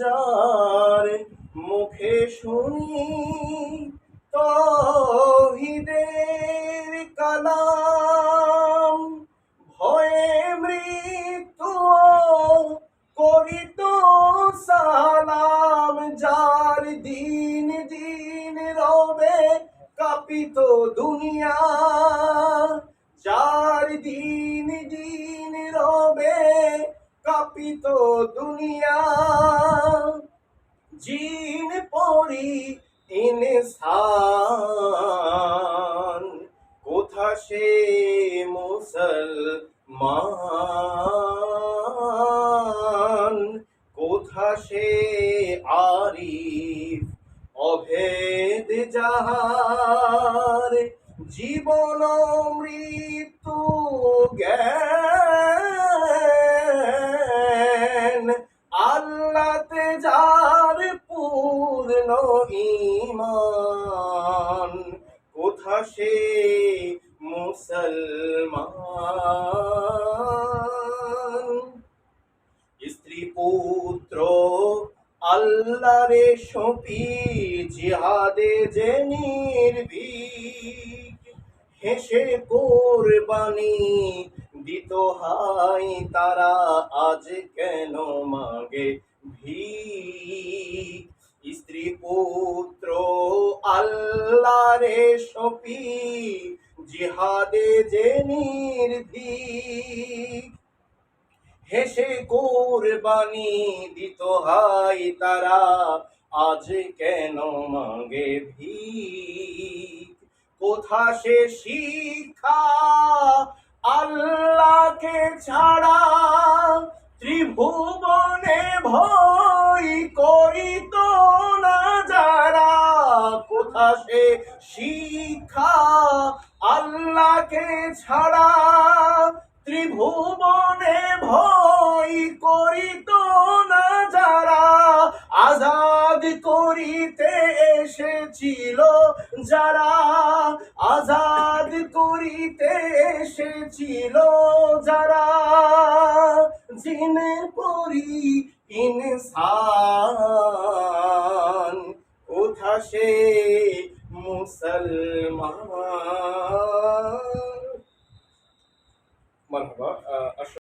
যার মুখে শুনি তৌহিদের কালাম, ভয়ে মৃত্যু করিত সালাম, যার দিন দিন রবে কাঁপিত দুনিয়া, যার দিন দিন রবে কাঁপিত দুনিয়া। জিন পরি ইনসান, কোথা সে মুসলমান, কোথা সে আরিফ অভেদ যাহার, জীবন মৃত্যু জ্ঞান, আল্লাহতে যার পূর্ণ ঈমান, কোথা সে মুসলমান। স্ত্রী পুত্র আল্লাহরে সঁপি জিহাদে যে নির্ভীক, হেসে কোরবানি দিত হাই তারা, আজ কেন মাগে ভিক। স্ত্রী পুত্র আল্লাহরে সঁপি জিহাদে যে নির্ভীক, হেসে কোরবানি দিত হাই তারা, আজ কেন মাগে ভিক। কোথা সে শিক্ষা আল্লাহকে ছাড়া, ত্রিভুবনে ভয় করিত না যারা, কোথা সে শিক্ষা আল্লাহকে ছাড়া, ত্রিভুবনে ভয় করিত না যারা, আজাদ করিতে এসেছিল যারা, আজাদ করিতে এসেছিল যারা, জিন পরি ইনসান, কোথা সে মুসলমান।